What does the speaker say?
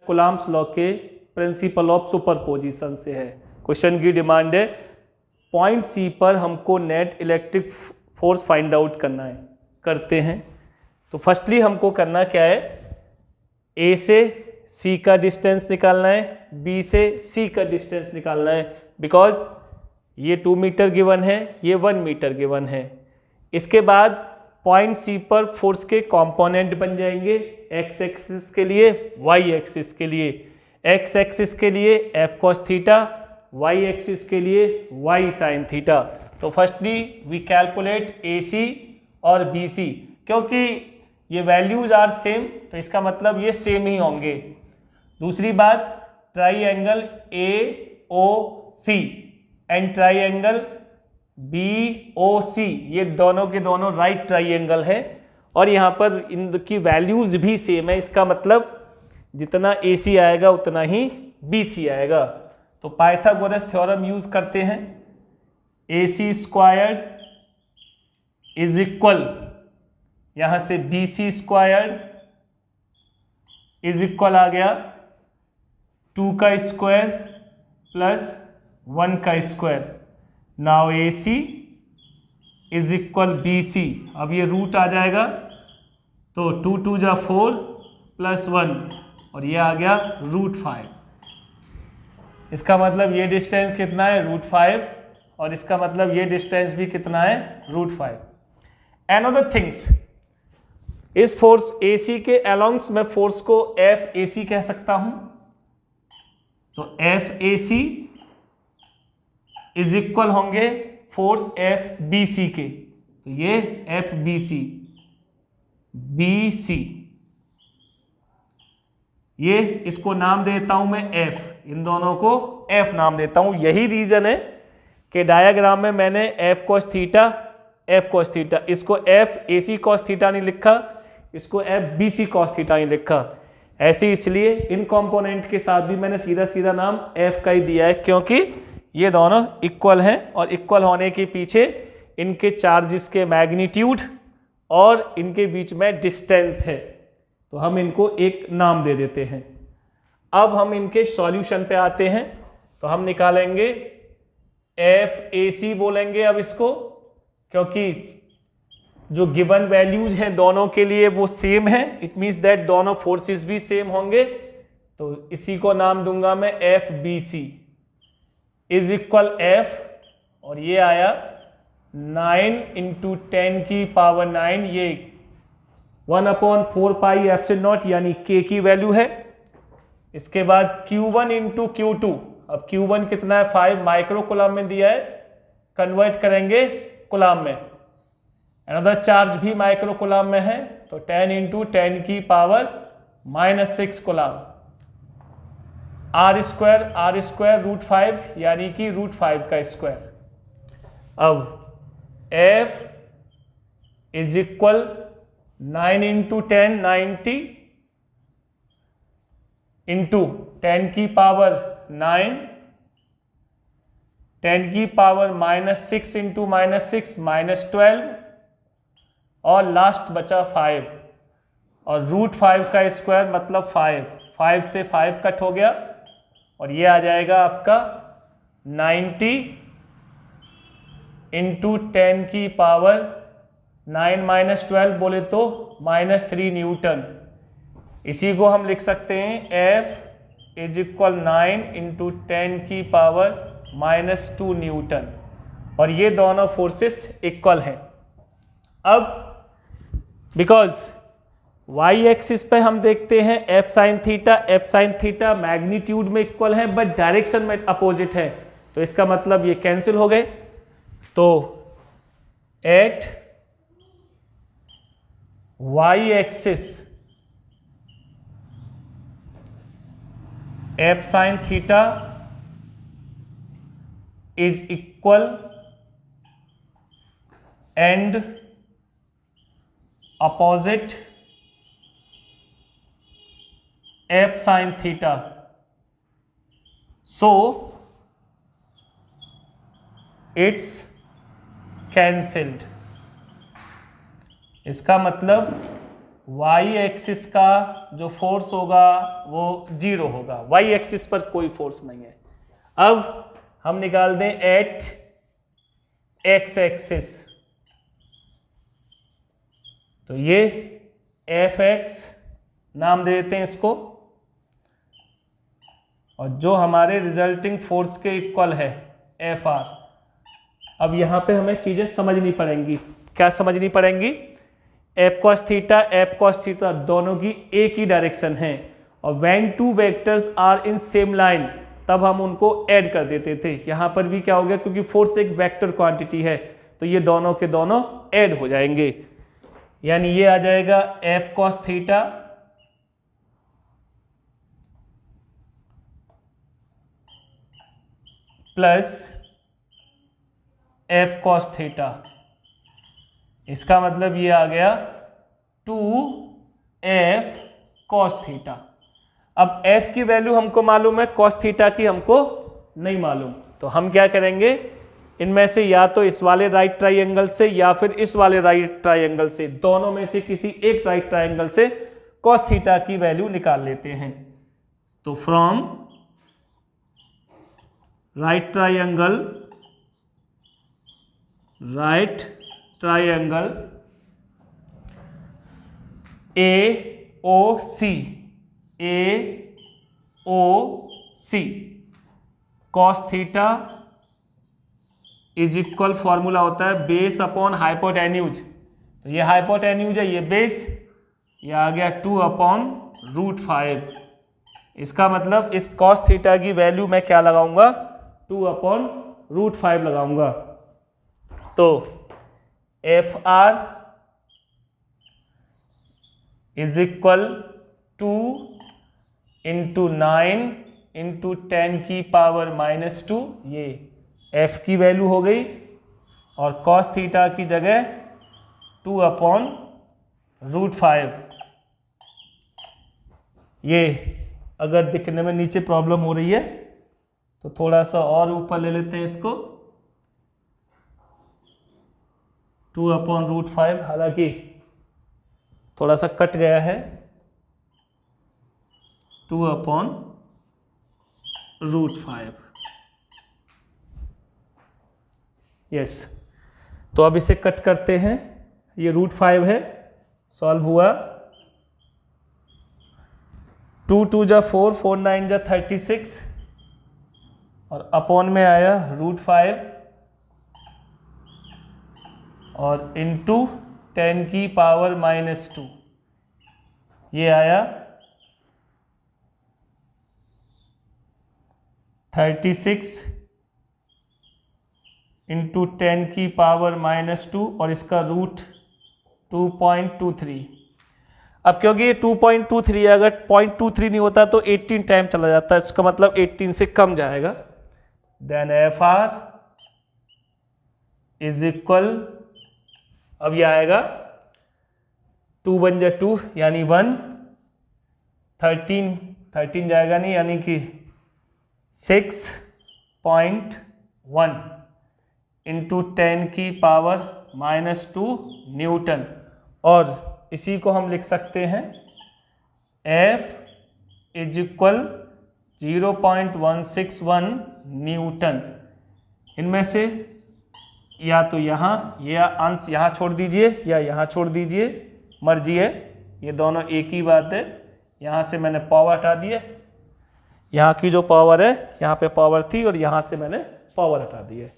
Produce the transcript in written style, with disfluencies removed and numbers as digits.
Coulomb's law के principle of superposition से है। क्वेश्चन की डिमांड है पॉइंट सी पर हमको net electric force find out करना है। करते हैं। तो फर्स्टली हमको करना क्या है, ए से सी का डिस्टेंस निकालना है, बी से सी का डिस्टेंस निकालना है। बिकॉज ये 2 मीटर गिवन है, ये 1 मीटर गिवन है। इसके बाद पॉइंट सी पर फोर्स के कंपोनेंट बन जाएंगे, एक्स एक्सिस के लिए, वाई एक्सिस के लिए। एक्स एक्सिस के लिए F cos theta, y axis के लिए वाई साइन थीटा। तो firstly we calculate A C और बी सी। क्योंकि ये वैल्यूज आर सेम तो इसका मतलब ये सेम ही होंगे। दूसरी बात, triangle A O C and triangle B O C, ये दोनों के दोनों राइट ट्राइएंगल है और यहाँ पर इनकी वैल्यूज भी सेम है। इसका मतलब जितना ए सी आएगा उतना ही बी सी आएगा। तो पाइथागोरस थ्योरम यूज करते हैं। A C squared is equal, यहाँ से B C squared is equal आ गया 2 का स्क्वायर प्लस 1 का square. Now A C is equal B C. अब ये रूट आ जाएगा तो 2 2 जा 4 प्लस 1 और ये आ गया √5। इसका मतलब ये डिस्टेंस कितना है, √5, और इसका मतलब ये डिस्टेंस भी कितना है, √5। एनदर थिंग्स, इस फोर्स ए सी के अलोंग्स मैं फोर्स को एफ ए सी कह सकता हूं। तो F A C is equal होंगे फोर्स एफ बी सी के। तो ये F B C, B C, ये इसको नाम देता हूं मैं एफ, इन दोनों को एफ नाम देता हूं। यही रीजन है कि डायग्राम में मैंने F cos theta, F cos theta, इसको F A C cos theta नहीं लिखा, इसको F B C cos theta नहीं लिखा। ऐसे इसलिए इन कंपोनेंट के साथ भी मैंने सीधा सीधा नाम एफ का ही दिया है, क्योंकि ये दोनों इक्वल हैं और इक्वल होने के पीछे इनके चार्जेस के मैग्नीट्यूड और इनके बीच में डिस्टेंस है, तो हम इनको एक नाम दे देते हैं। अब हम इनके सॉल्यूशन पे आते हैं। तो हम निकालेंगे एफ ए सी बोलेंगे अब इसको, क्योंकि जो गिवन वैल्यूज हैं दोनों के लिए वो सेम है। इट मीन्स दैट दोनों फोर्सेस भी सेम होंगे। तो इसी को नाम दूंगा मैं F B C is equal F, और ये आया 9 × 10 की पावर 9, ये 1/4 पाई एप्सिलॉन नॉट यानी k की वैल्यू है। इसके बाद Q1 × Q2, अब Q1 कितना है, 5 माइक्रो कूलम में दिया है, कन्वर्ट करेंगे कूलम में। अनदर चार्ज भी माइक्रो कूलम में है, तो 10 × 10 की पावर -6 कूलम। r² √5 यानी कि √5 का स्क्वायर। अब F इज इक्वल 9 × 10 90 इंटू 10 की पावर 9, 10 की पावर -6 इंटू -6 -12, और लास्ट बचा 5, और √5 का स्क्वायर मतलब 5 से 5 कट हो गया, और ये आ जाएगा आपका 90 इंटू 10 की पावर 9 -12 बोले तो -3 न्यूटन। इसी को हम लिख सकते हैं F इज इक्वल 9 × 10 की पावर -2 न्यूटन, और ये दोनों फोर्सेस इक्वल हैं। अब बिकॉज वाई एक्सिस पे हम देखते हैं एफ साइन थीटा मैग्नीट्यूड में इक्वल है बट डायरेक्शन में अपोजिट है, तो इसका मतलब ये कैंसिल हो गए। तो at y axis F sine theta is equal and opposite F sine theta, so it's cancelled। इसका मतलब वाई एक्सिस का जो फोर्स होगा वो 0 होगा, वाई एक्सिस पर कोई फोर्स नहीं है। अब हम निकाल दें एट एक्स एक्सिस, तो ये एफ एक्स नाम दे देते हैं इसको, और जो हमारे रिजल्टिंग फोर्स के इक्वल है एफ आर। अब यहाँ पे हमें चीज़ें समझनी पड़ेंगी। क्या समझनी पड़ेंगी? एफ कॉस थीटा दोनों की एक ही डायरेक्शन है, और when two vectors are in same line तब हम उनको ऐड कर देते थे। यहाँ पर भी क्या हो गया, क्योंकि फोर्स एक वेक्टर क्वांटिटी है तो ये दोनों के दोनों ऐड हो जाएंगे, यानी ये आ जाएगा F cos theta plus F cos theta. इसका मतलब ये आ गया 2f कॉस थीटा। अब f की वैल्यू हमको मालूम है, कॉस थीटा की हमको नहीं मालूम, तो हम क्या करेंगे, इनमें से या तो इस वाले राइट ट्राइंगल से या फिर इस वाले राइट ट्राइंगल से, दोनों में से किसी एक राइट ट्राइंगल से कॉस थीटा की वैल्यू निकाल लेते हैं। तो from right triangle AOC cos theta is equal, formula होता है बेस अपॉन हाइपोटेन्यूज, तो ये हाइपोटेन्यूज है, ये बेस, ये आ गया 2/√5। इसका मतलब इस कॉस थीटा की वैल्यू मैं क्या लगाऊंगा, 2/√5 लगाऊंगा। तो एफ आर इज इक्वल 2 × 9 × 10⁻⁻², ये एफ की वैल्यू हो गई, और कॉस थीटा की जगह 2/√5। ये अगर दिखने में नीचे प्रॉब्लम हो रही है तो थोड़ा सा और ऊपर ले लेते हैं इसको, 2/√5, हालांकि थोड़ा सा कट गया है, 2/√5। यस, तो अब इसे कट करते हैं, ये √5 है, सॉल्व हुआ, 2 × 2 = 4, 4 × 9 = 36, और अपॉन में आया √5 और इंटू 10⁻⁻², ये आया 36 × 10⁻⁻², और इसका रूट 2.23। अब क्योंकि ये 2.23 है, अगर 0.23 नहीं होता तो 18 टाइम चला जाता है, इसका मतलब 18 से कम जाएगा। Then F R is equal, अब ये आएगा 2 × 2 यानी 1, 13 जाएगा नहीं, यानी कि 6.1 × 10⁻⁻² न्यूटन, और इसी को हम लिख सकते हैं F इज इक्वल 0.161 न्यूटन। इनमें से या तो यहाँ, ये अंश यहाँ छोड़ दीजिए या यहाँ छोड़ दीजिए, मर्जी है, ये दोनों एक ही बात है। यहाँ से मैंने पावर हटा दिए, यहाँ की जो पावर है यहाँ पे पावर थी, और यहाँ से मैंने पावर हटा दी है।